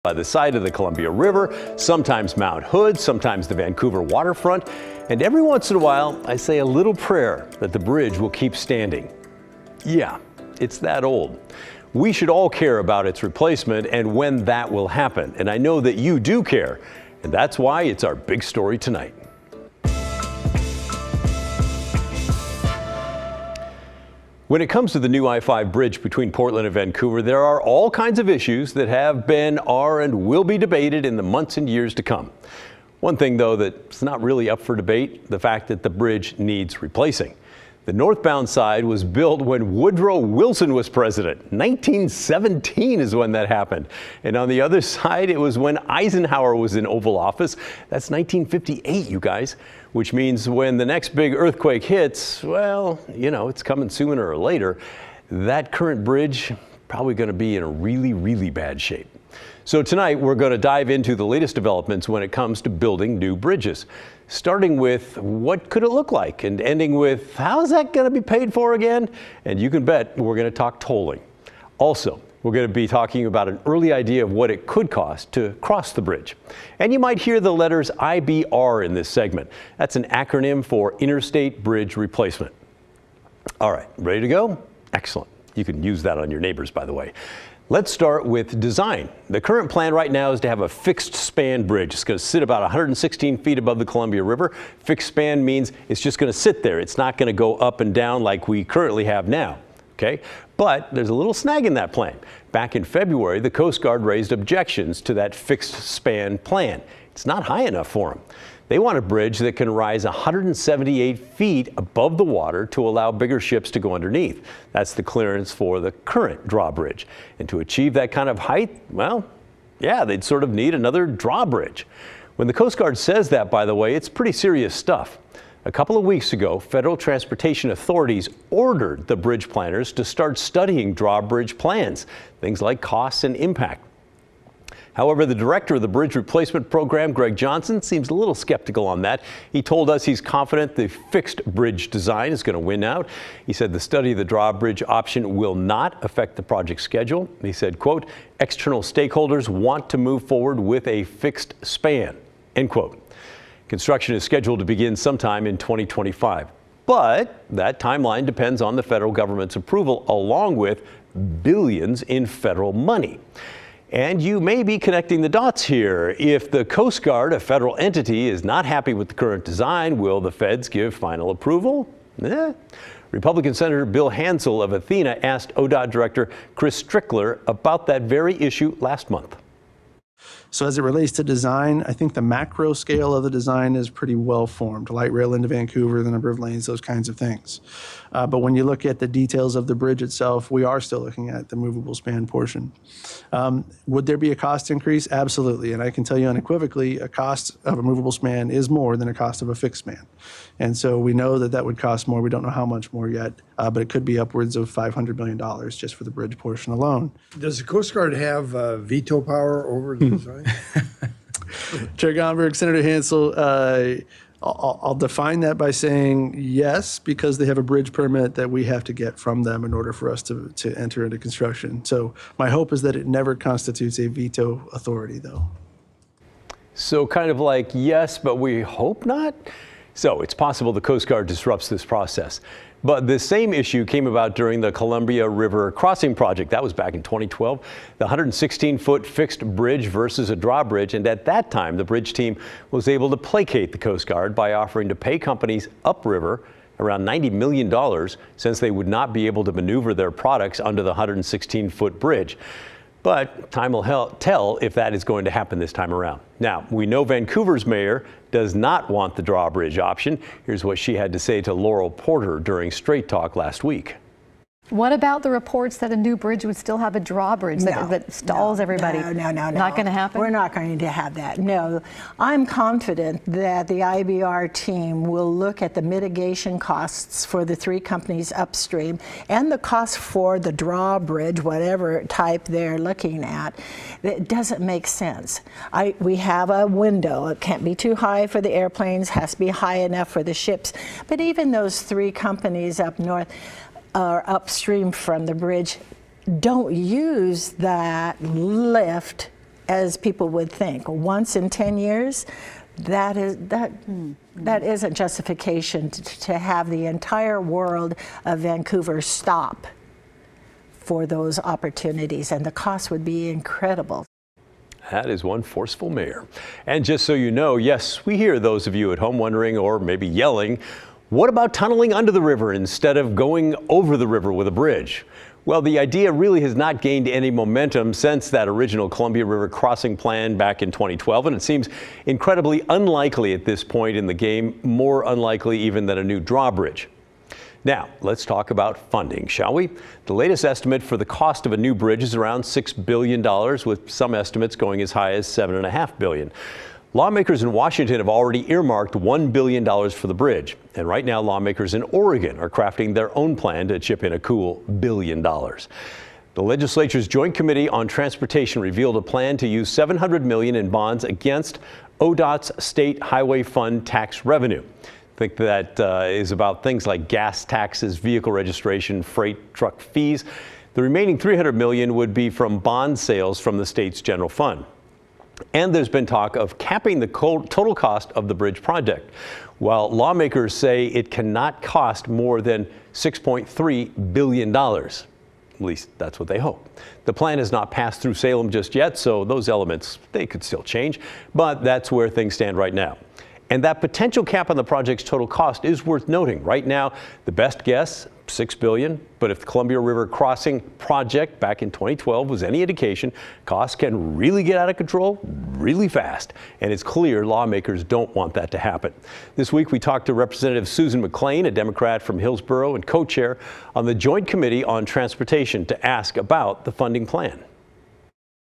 by the side of the Columbia River, sometimes Mount Hood, sometimes the Vancouver waterfront, and every once in a while I say a little prayer that the bridge will keep standing. Yeah, it's that old. We should all care about its replacement and when that will happen, and I know that you do care, and that's why it's our big story tonight. When it comes to the new I-5 bridge between Portland and Vancouver, there are all kinds of issues that have been, are, and will be debated in the months and years to come. One thing, though, that's not really up for debate, the fact that the bridge needs replacing. The northbound side was built when Woodrow Wilson was president. 1917 is when that happened. And on the other side, it was when Eisenhower was in Oval Office. That's 1958, you guys, which means when the next big earthquake hits, well, you know, it's coming sooner or later, that current bridge probably going to be in a really, really bad shape. So tonight, we're going to dive into the latest developments when it comes to building new bridges. Starting with what could it look like and ending with how's that going to be paid for again? And you can bet we're going to talk tolling. Also, we're going to be talking about an early idea of what it could cost to cross the bridge. And you might hear the letters IBR in this segment. That's an acronym for Interstate Bridge Replacement. All right, ready to go? Excellent. You can use that on your neighbors, by the way. Let's start with design. The current plan right now is to have a fixed span bridge. It's going to sit about 116 feet above the Columbia River. Fixed span means it's just going to sit there. It's not going to go up and down like we currently have now. Okay? But there's a little snag in that plan. Back in February, the Coast Guard raised objections to that fixed span plan. It's not high enough for them. They want a bridge that can rise 178 feet above the water to allow bigger ships to go underneath. That's the clearance for the current drawbridge. And to achieve that kind of height, well, yeah, they'd sort of need another drawbridge. When the Coast Guard says that, by the way, it's pretty serious stuff. A couple of weeks ago, federal transportation authorities ordered the bridge planners to start studying drawbridge plans, things like costs and impact. However, the director of the bridge replacement program, Greg Johnson, seems a little skeptical on that. He told us he's confident the fixed bridge design is going to win out. He said the study of the drawbridge option will not affect the project schedule. He said, quote, external stakeholders want to move forward with a fixed span, end quote. Construction is scheduled to begin sometime in 2025. But that timeline depends on the federal government's approval, along with billions in federal money. And you may be connecting the dots here. If the Coast Guard, a federal entity, is not happy with the current design, will the feds give final approval? Republican Senator Bill Hansel of Athena asked ODOT Director Chris Strickler about that very issue last month. So as it relates to design, I think the macro scale of the design is pretty well formed. Light rail into Vancouver, the number of lanes, those kinds of things. But when you look at the details of the bridge itself, we are still looking at the movable span portion. Would there be a cost increase? Absolutely. And I can tell you unequivocally, a cost of a movable span is more than a cost of a fixed span. And so we know that that would cost more. We don't know how much more yet, but it could be upwards of $500 million just for the bridge portion alone. Does the Coast Guard have veto power over the design? Chair Gomberg, Senator Hansel, I'll define that by saying yes, because they have a bridge permit that we have to get from them in order for us to enter into construction. So my hope is that it never constitutes a veto authority, though. So kind of like yes, but we hope not? So it's possible the Coast Guard disrupts this process. But the same issue came about during the Columbia River crossing project. That was back in 2012. The 116-foot fixed bridge versus a drawbridge. And at that time, the bridge team was able to placate the Coast Guard by offering to pay companies upriver around $90 million, since they would not be able to maneuver their products under the 116-foot bridge. But time will tell if that is going to happen this time around. Now, we know Vancouver's mayor does not want the drawbridge option. Here's what she had to say to Laurel Porter during Straight Talk last week. What about the reports that a new bridge would still have a drawbridge that stalls everybody? No. Not going to happen? We're not going to have that. No. I'm confident that the IBR team will look at the mitigation costs for the three companies upstream and the cost for the drawbridge, whatever type they're looking at. It doesn't make sense. We have a window. It can't be too high for the airplanes, has to be high enough for the ships. But even those three companies up north, or upstream from the bridge, don't use that lift as people would think. Once in 10 years, that isn't justification to have the entire world of Vancouver stop for those opportunities, and the cost would be incredible. That is one forceful mayor. And just so you know, yes, we hear those of you at home wondering or maybe yelling, what about tunneling under the river instead of going over the river with a bridge? Well, the idea really has not gained any momentum since that original Columbia River crossing plan back in 2012, and it seems incredibly unlikely at this point in the game, more unlikely even than a new drawbridge. Now, let's talk about funding, shall we? The latest estimate for the cost of a new bridge is around $6 billion, with some estimates going as high as $7.5 billion. Lawmakers in Washington have already earmarked $1 billion for the bridge. And right now, lawmakers in Oregon are crafting their own plan to chip in a cool $1 billion. The legislature's Joint Committee on Transportation revealed a plan to use $700 million in bonds against ODOT's State Highway Fund tax revenue. I think that is about things like gas taxes, vehicle registration, freight truck fees. The remaining $300 million would be from bond sales from the state's general fund. And there's been talk of capping the total cost of the bridge project, while lawmakers say it cannot cost more than $6.3 billion. At least that's what they hope. The plan has not passed through Salem just yet, so those elements, they could still change, but that's where things stand right now. And that potential cap on the project's total cost is worth noting. Right now, the best guess, $6 billion. But if the Columbia River crossing project back in 2012 was any indication, costs can really get out of control really fast. And it's clear lawmakers don't want that to happen. This week, we talked to Representative Susan McLean, a Democrat from Hillsborough and co-chair on the Joint Committee on Transportation, to ask about the funding plan.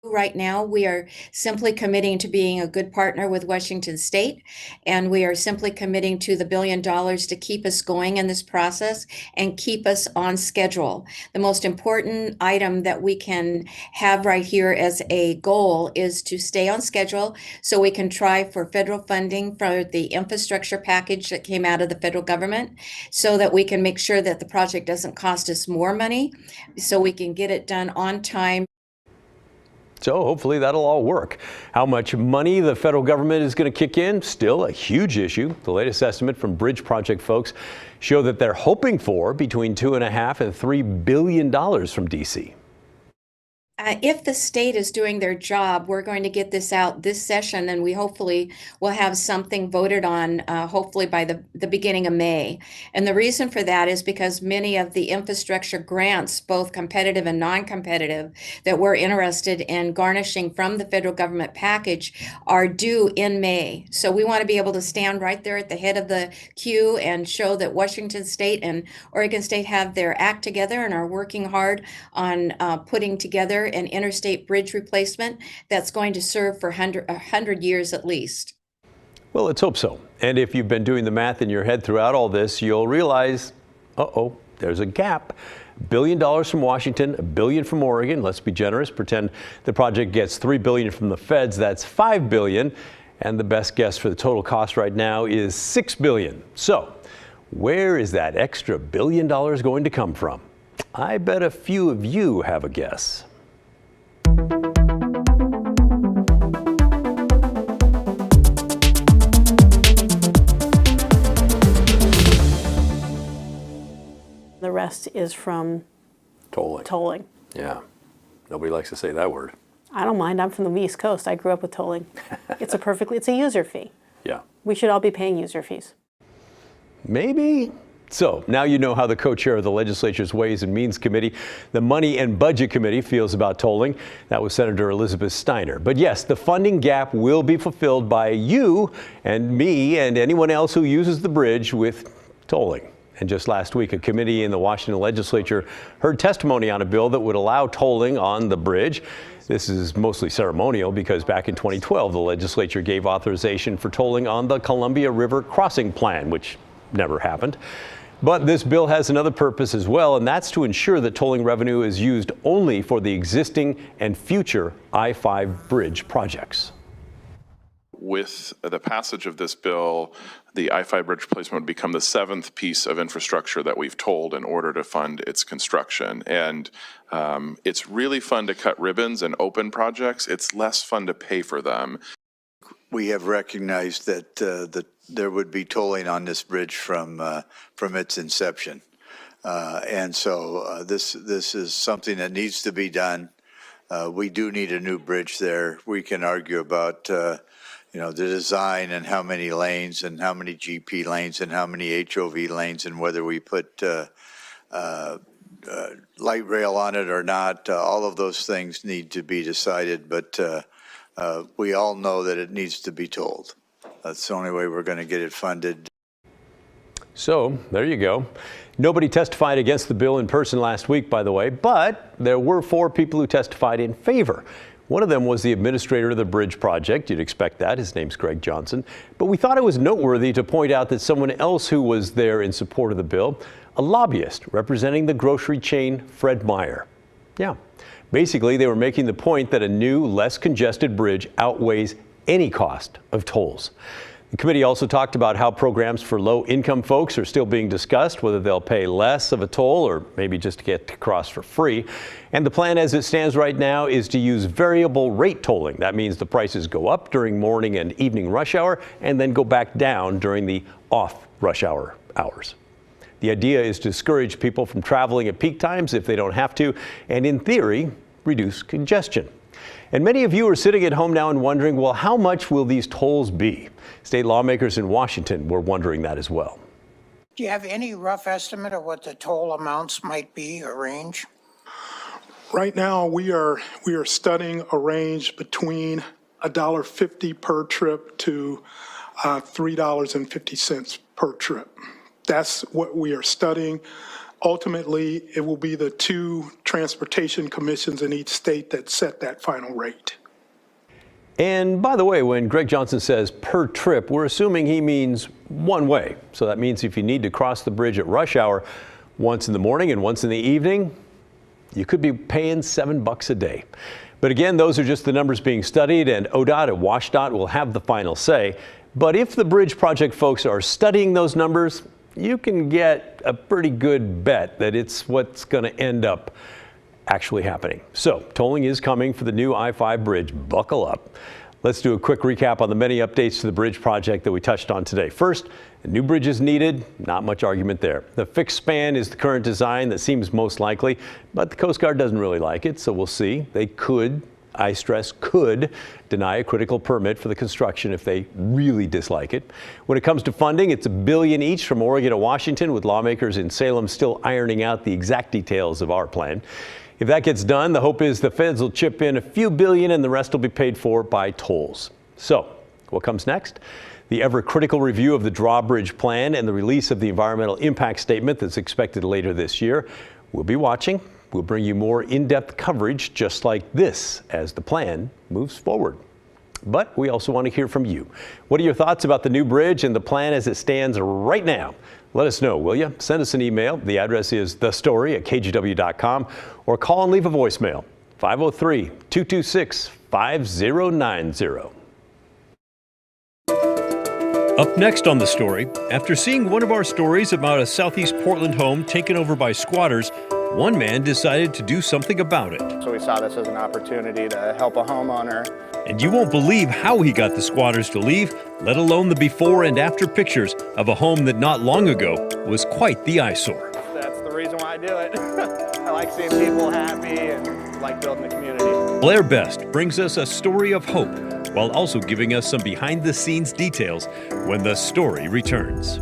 Right now, we are simply committing to being a good partner with Washington State, and we are simply committing to the $1 billion to keep us going in this process and keep us on schedule. The most important item that we can have right here as a goal is to stay on schedule so we can try for federal funding for the infrastructure package that came out of the federal government, so that we can make sure that the project doesn't cost us more money, so we can get it done on time. So hopefully that'll all work. How much money the federal government is going to kick in, still a huge issue. The latest estimate from Bridge Project folks show that they're hoping for between $2.5 and $3 billion from D.C. If the state is doing their job, we're going to get this out this session, and we hopefully will have something voted on hopefully by the beginning of May. And the reason for that is because many of the infrastructure grants, both competitive and non-competitive, that we're interested in garnishing from the federal government package are due in May. So we want to be able to stand right there at the head of the queue and show that Washington State and Oregon State have their act together and are working hard on putting together an interstate bridge replacement that's going to serve for 100 years at least. Well, let's hope so. And if you've been doing the math in your head throughout all this, you'll realize, there's a gap. $1 billion from Washington, $1 billion from Oregon. Let's be generous. Pretend the project gets $3 billion from the feds. That's $5 billion. And the best guess for the total cost right now is $6 billion. So where is that extra $1 billion going to come from? I bet a few of you have a guess. The rest is from tolling. Yeah, nobody likes to say that word. I don't mind. I'm from the East Coast. I grew up with tolling. It's a user fee. Yeah. We should all be paying user fees. Maybe. So now you know how the co-chair of the legislature's Ways and Means Committee, the Money and Budget Committee, feels about tolling. That was Senator Elizabeth Steiner. But yes, the funding gap will be fulfilled by you and me and anyone else who uses the bridge with tolling. And just last week, a committee in the Washington legislature heard testimony on a bill that would allow tolling on the bridge. This is mostly ceremonial because back in 2012, the legislature gave authorization for tolling on the Columbia River crossing plan, which never happened. But this bill has another purpose as well, and that's to ensure that tolling revenue is used only for the existing and future I-5 bridge projects. with the passage of this bill, the I-5 bridge replacement would become the 7th piece of infrastructure that we've told in order to fund its construction. And it's really fun to cut ribbons and open projects. It's less fun to pay for them. We have recognized that there would be tolling on this bridge from its inception. And so this is something that needs to be done. We do need a new bridge there. We can argue about, the design and how many lanes and how many GP lanes and how many HOV lanes and whether we put light rail on it or not. All of those things need to be decided, but we all know that it needs to be tolled. That's the only way we're going to get it funded. So there you go. Nobody testified against the bill in person last week, by the way, but there were 4 people who testified in favor. One of them was the administrator of the bridge project. You'd expect that. His name's Greg Johnson. But we thought it was noteworthy to point out that someone else who was there in support of the bill, a lobbyist representing the grocery chain Fred Meyer. Yeah, basically they were making the point that a new, less congested bridge outweighs any cost of tolls. The committee also talked about how programs for low-income folks are still being discussed, whether they'll pay less of a toll or maybe just get to cross for free. And the plan as it stands right now is to use variable rate tolling. That means the prices go up during morning and evening rush hour and then go back down during the off rush hour hours. The idea is to discourage people from traveling at peak times if they don't have to, and in theory, reduce congestion. And many of you are sitting at home now and wondering, well, how much will these tolls be? State lawmakers in Washington were wondering that as well. Do you have any rough estimate of what the toll amounts might be, a range? Right now, we are studying a range between $1.50 per trip to $3.50 per trip. That's what we are studying. Ultimately, it will be the 2 transportation commissions in each state that set that final rate. And by the way, when Greg Johnson says per trip, we're assuming he means one way. So that means if you need to cross the bridge at rush hour once in the morning and once in the evening, you could be paying $7 a day. But again, those are just the numbers being studied, and ODOT and WashDOT will have the final say. But if the bridge project folks are studying those numbers, you can get a pretty good bet that it's what's going to end up actually happening. So tolling is coming for the new I-5 bridge. Buckle up. Let's do a quick recap on the many updates to the bridge project that we touched on today. First, a new bridge is needed. Not much argument there. The fixed span is the current design that seems most likely, but the Coast Guard doesn't really like it, so we'll see. They could, I stress could, deny a critical permit for the construction if they really dislike it. When it comes to funding, it's $1 billion each from Oregon to Washington, with lawmakers in Salem still ironing out the exact details of our plan. If that gets done, the hope is the feds will chip in a few billion and the rest will be paid for by tolls. So what comes next? The ever-critical review of the drawbridge plan and the release of the environmental impact statement that's expected later this year. We'll be watching. We'll bring you more in-depth coverage just like this as the plan moves forward. But we also want to hear from you. What are your thoughts about the new bridge and the plan as it stands right now? Let us know, will you? Send us an email. The address is thestory@kgw.com, or call and leave a voicemail, 503-226-5090. Up next on The Story, after seeing one of our stories about a Southeast Portland home taken over by squatters, one man decided to do something about it. So we saw this as an opportunity to help a homeowner. And you won't believe how he got the squatters to leave, let alone the before and after pictures of a home that not long ago was quite the eyesore. That's the reason why I do it. I like seeing people happy and like building a community. Blair Best brings us a story of hope while also giving us some behind-the-scenes details when The Story returns.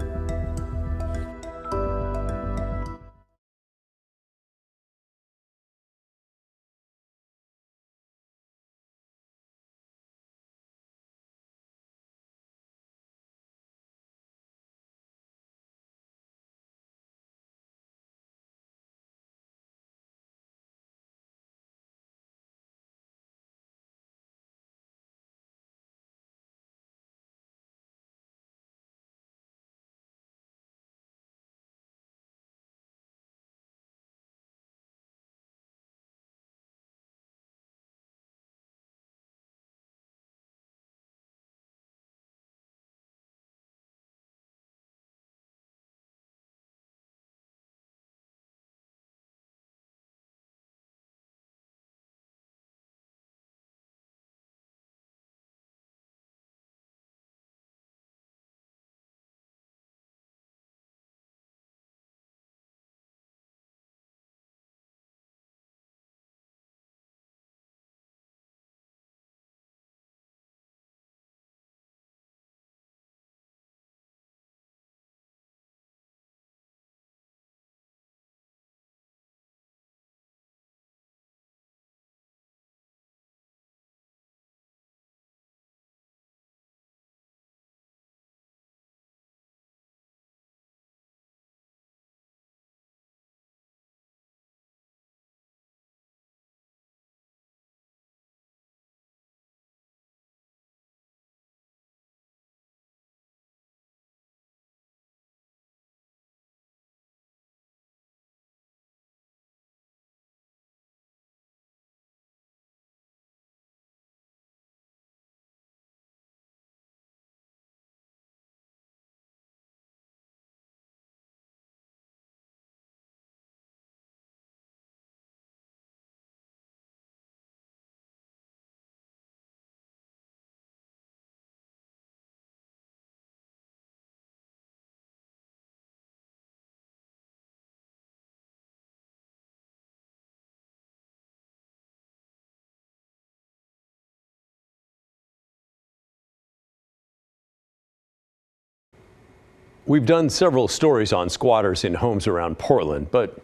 We've done several stories on squatters in homes around Portland, but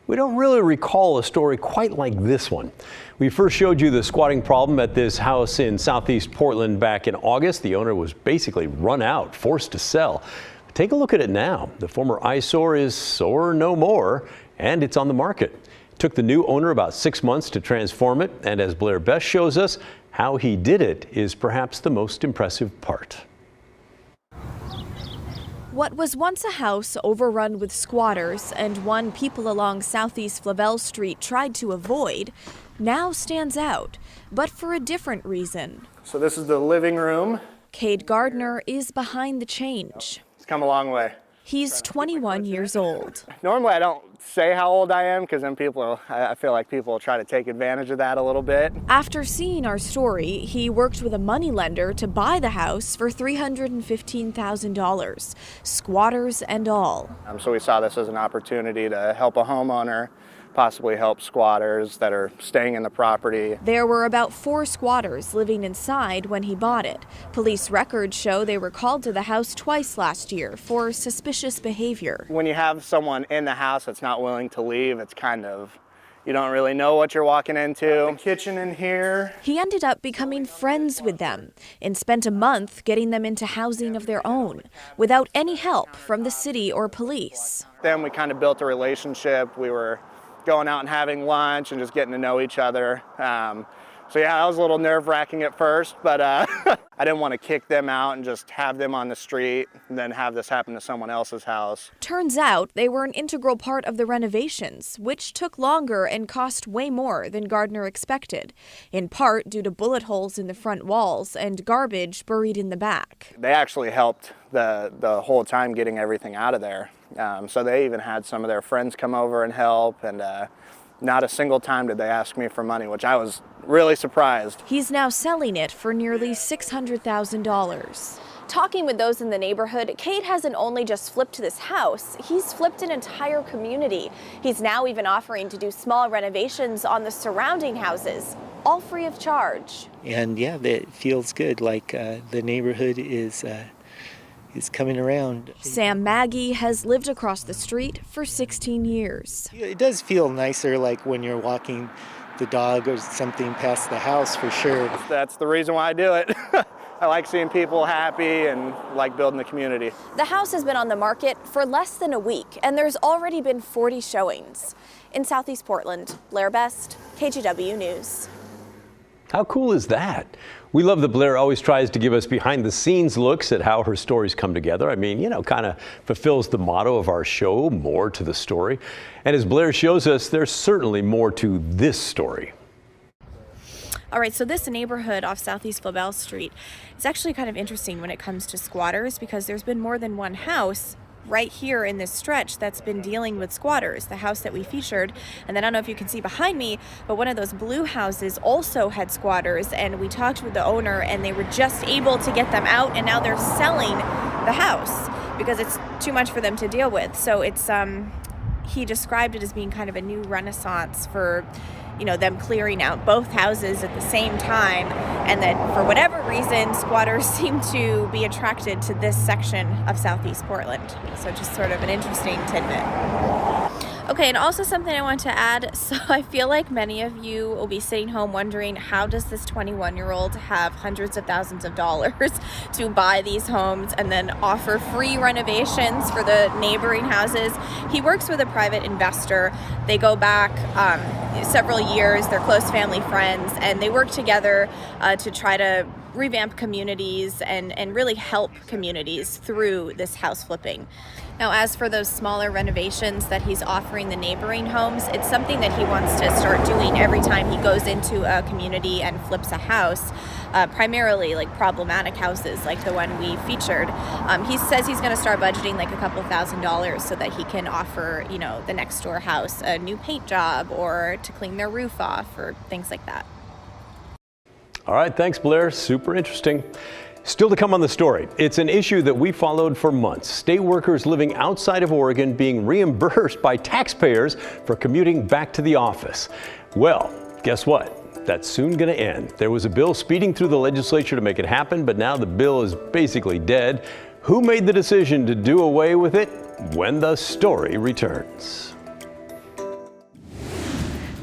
we don't really recall a story quite like this one. We first showed you the squatting problem at this house in southeast Portland back in August. The owner was basically run out, forced to sell. Take a look at it now. The former eyesore is sore no more, and it's on the market. It took the new owner about 6 months to transform it, and as Blair Best shows us, how he did it is perhaps the most impressive part. What was once a house overrun with squatters and one people along Southeast Flavelle Street tried to avoid now stands out, but for a different reason. So this is the living room. Cade Gardner is behind the change. It's come a long way. He's 21 years old. Normally I don't say how old I am because then I feel like people try to take advantage of that a little bit. After seeing our story, he worked with a moneylender to buy the house for $315,000, squatters and all. So we saw this as an opportunity to help a homeowner, possibly help squatters that are staying in the property. There were about 4 squatters living inside when he bought it. Police records show they were called to the house twice last year for suspicious behavior. When you have someone in the house that's not willing to leave, it's kind of, you don't really know what you're walking into. The kitchen in here. He ended up becoming friends with them and spent a month getting them into housing of their own without any help from the city or police. Then we kind of built a relationship. We were going out and having lunch and just getting to know each other. So yeah, that was a little nerve-wracking at first, but I didn't want to kick them out and just have them on the street and then have this happen to someone else's house. Turns out they were an integral part of the renovations, which took longer and cost way more than Gardner expected, in part due to bullet holes in the front walls and garbage buried in the back. They actually helped the whole time getting everything out of there. So they even had some of their friends come over and help, and not a single time did they ask me for money, which I was really surprised. He's now selling it for nearly $600,000. Talking with those in the neighborhood, Cade hasn't only just flipped this house, he's flipped an entire community. He's now even offering to do small renovations on the surrounding houses, all free of charge. And yeah, it feels good, like the neighborhood is coming around. Sam Maggie has lived across the street for 16 years. It does feel nicer, like when you're walking the dog or something past the house, for sure. That's the reason why I do it. I like seeing people happy and like building the community. The house has been on the market for less than a week, and there's already been 40 showings. In Southeast Portland, Blair Best, KGW News. How cool is that? We love that Blair always tries to give us behind-the-scenes looks at how her stories come together. I mean, you know, kind of fulfills the motto of our show, more to the story. And as Blair shows us, there's certainly more to this story. All right, so this neighborhood off Southeast Flavelle Street is actually kind of interesting when it comes to squatters, because there's been more than one house right here in this stretch that's been dealing with squatters. The house that we featured, and then I don't know if you can see behind me, but one of those blue houses also had squatters, and we talked with the owner and they were just able to get them out, and now they're selling the house because it's too much for them to deal with. So it's he described it as being kind of a new renaissance for, you know, them clearing out both houses at the same time, and that for whatever reason squatters seem to be attracted to this section of Southeast Portland. So just sort of an interesting tidbit. Okay, and also something I want to add. So I feel like many of you will be sitting home wondering, how does this 21-year-old have hundreds of thousands of dollars to buy these homes and then offer free renovations for the neighboring houses? He works with a private investor. They go back several years. They're close family friends, and they work together to try to revamp communities and really help communities through this house flipping. Now, as for those smaller renovations that he's offering the neighboring homes, it's something that he wants to start doing every time he goes into a community and flips a house, primarily like problematic houses like the one we featured. He says he's going to start budgeting like a couple $1,000s so that he can offer, you know, the next door house a new paint job or to clean their roof off or things like that. All right, thanks, Blair. Super interesting. Still to come on the story, it's an issue that we followed for months. State workers living outside of Oregon being reimbursed by taxpayers for commuting back to the office. Well, guess what? That's soon going to end. There was a bill speeding through the legislature to make it happen, but now the bill is basically dead. Who made the decision to do away with it? When the story returns.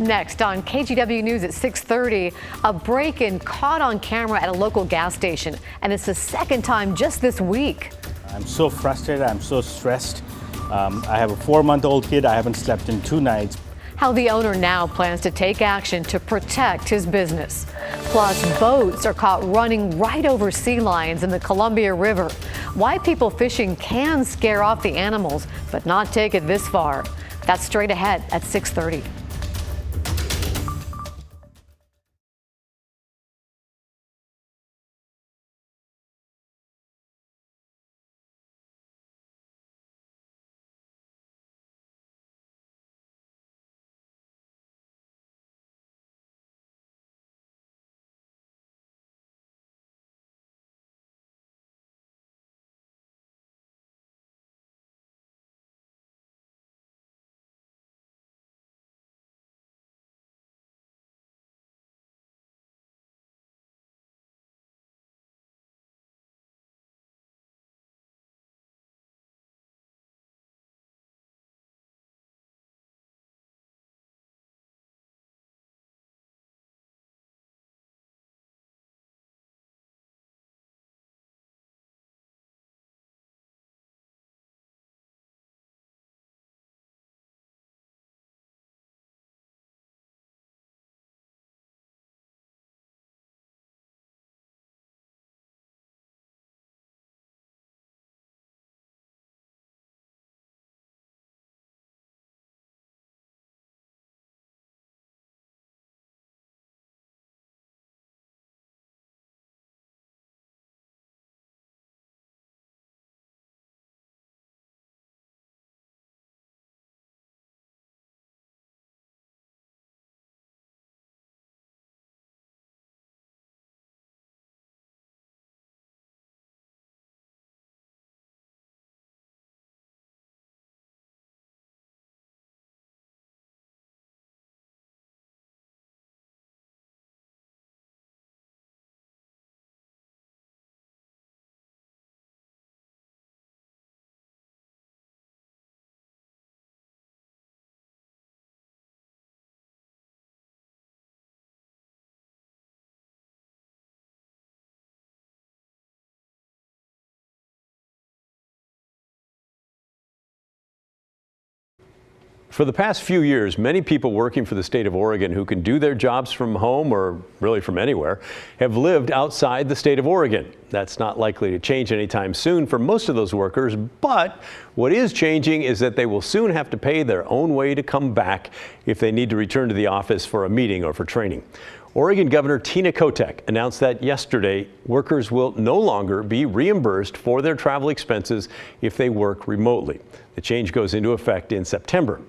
Next on KGW News at 6:30, a break-in caught on camera at a local gas station, and it's the second time just this week. I'm so frustrated, I'm so stressed. I have a 4-month-old kid, I haven't slept in 2 nights. How the owner now plans to take action to protect his business. Plus, boats are caught running right over sea lions in the Columbia River. Why people fishing can scare off the animals, but not take it this far. That's straight ahead at 6:30. For the past few years, many people working for the state of Oregon who can do their jobs from home or really from anywhere have lived outside the state of Oregon. That's not likely to change anytime soon for most of those workers, but what is changing is that they will soon have to pay their own way to come back if they need to return to the office for a meeting or for training. Oregon Governor Tina Kotek announced that yesterday workers will no longer be reimbursed for their travel expenses if they work remotely. The change goes into effect in September.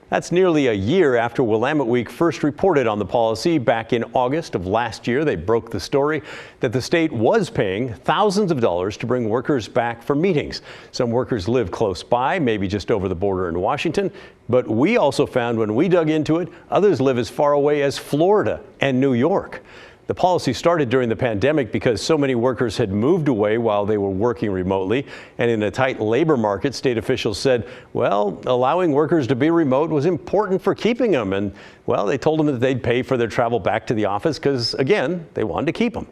That's nearly a year after Willamette Week first reported on the policy back in August of last year. They broke the story that the state was paying thousands of dollars to bring workers back for meetings. Some workers live close by, maybe just over the border in Washington. But we also found when we dug into it, others live as far away as Florida and New York. The policy started during the pandemic because so many workers had moved away while they were working remotely. And in a tight labor market, state officials said, well, allowing workers to be remote was important for keeping them. And, well, they told them that they'd pay for their travel back to the office because, again, they wanted to keep them.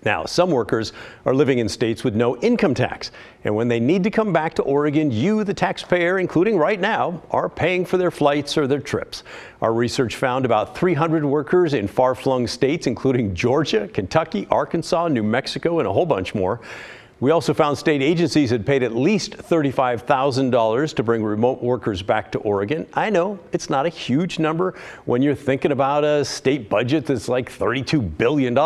Now, some workers are living in states with no income tax. And when they need to come back to Oregon, you, the taxpayer, including right now, are paying for their flights or their trips. Our research found about 300 workers in far-flung states, including Georgia, Kentucky, Arkansas, New Mexico, and a whole bunch more. We also found state agencies had paid at least $35,000 to bring remote workers back to Oregon. I know it's not a huge number when you're thinking about a state budget that's like $32 billion.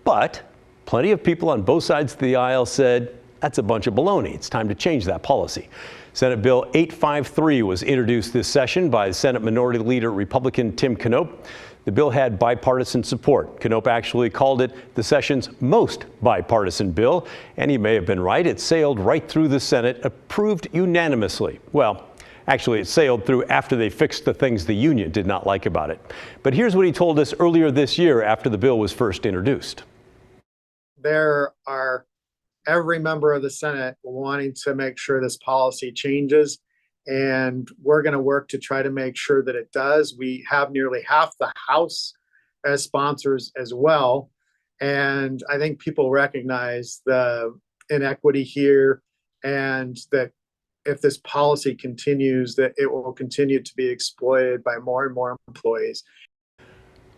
But plenty of people on both sides of the aisle said, that's a bunch of baloney. It's time to change that policy. Senate Bill 853 was introduced this session by Senate Minority Leader Republican Tim Knopp. The bill had bipartisan support. Knopp actually called it the session's most bipartisan bill, and he may have been right. It sailed right through the Senate, approved unanimously. Well, actually, it sailed through after they fixed the things the union did not like about it. But here's what he told us earlier this year after the bill was first introduced. There are every member of the Senate wanting to make sure this policy changes. And we're going to work to try to make sure that it does. We have nearly half the House as sponsors as well. And I think people recognize the inequity here, and that if this policy continues, that it will continue to be exploited by more and more employees.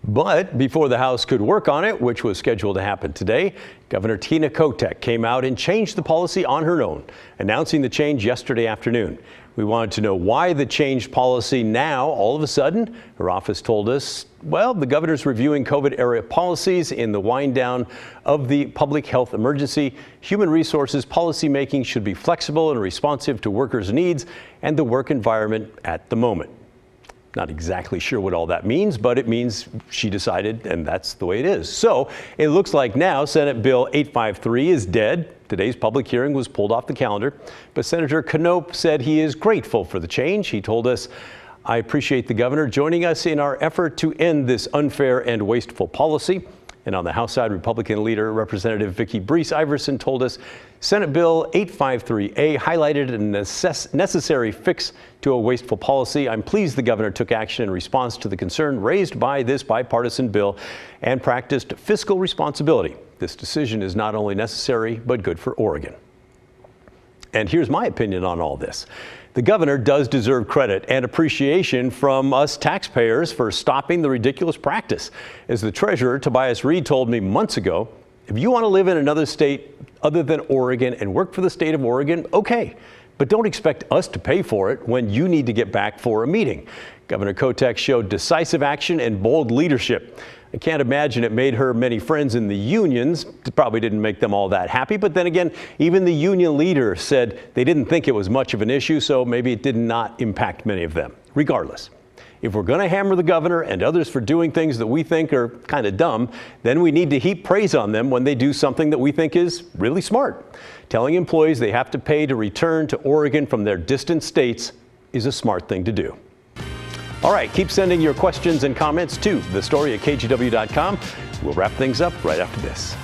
But before the House could work on it, which was scheduled to happen today, Governor Tina Kotek came out and changed the policy on her own, announcing the change yesterday afternoon. We wanted to know why the changed policy now, all of a sudden. Her office told us, well, the governor's reviewing COVID-era policies in the wind down of the public health emergency. Human resources policymaking should be flexible and responsive to workers' needs and the work environment at the moment. Not exactly sure what all that means, but it means she decided, and that's the way it is. So it looks like now Senate Bill 853 is dead. Today's public hearing was pulled off the calendar, but Senator Knopp said he is grateful for the change. He told us, "I appreciate the governor joining us in our effort to end this unfair and wasteful policy." And on the House side, Republican leader Representative Vicky Brees Iverson told us Senate Bill 853A highlighted a necessary fix to a wasteful policy. "I'm pleased the governor took action in response to the concern raised by this bipartisan bill and practiced fiscal responsibility. This decision is not only necessary, but good for Oregon." And here's my opinion on all this. The governor does deserve credit and appreciation from us taxpayers for stopping the ridiculous practice. As the treasurer, Tobias Reed, told me months ago, if you want to live in another state other than Oregon and work for the state of Oregon, okay, but don't expect us to pay for it when you need to get back for a meeting. Governor Kotek showed decisive action and bold leadership. I can't imagine it made her many friends in the unions. It probably didn't make them all that happy. But then again, even the union leader said they didn't think it was much of an issue, so maybe it did not impact many of them. Regardless, if we're going to hammer the governor and others for doing things that we think are kind of dumb, then we need to heap praise on them when they do something that we think is really smart. Telling employees they have to pay to return to Oregon from their distant states is a smart thing to do. All right, keep sending your questions and comments to thestory@kgw.com. We'll wrap things up right after this.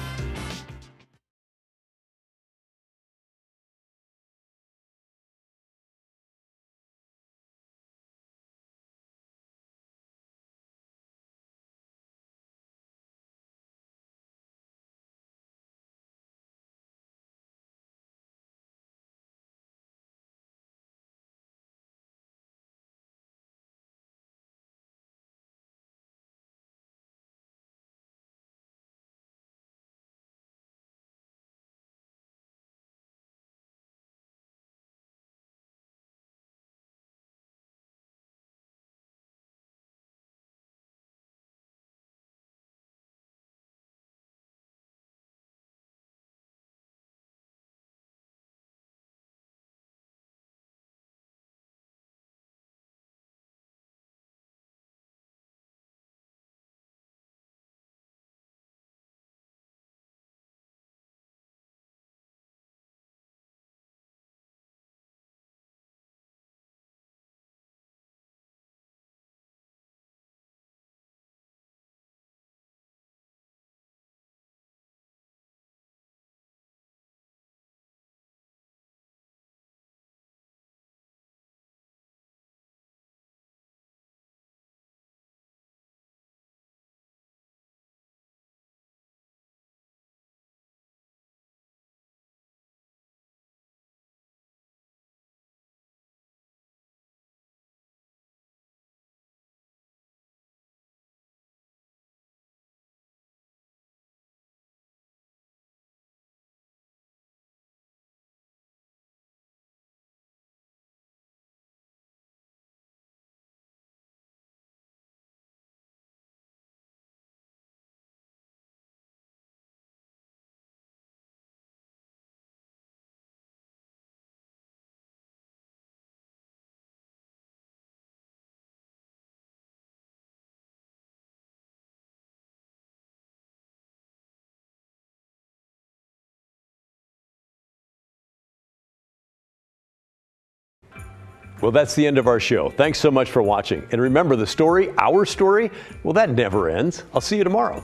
Well, that's the end of our show. Thanks so much for watching. And remember, the story, our story, well, that never ends. I'll see you tomorrow.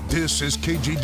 This is KGW.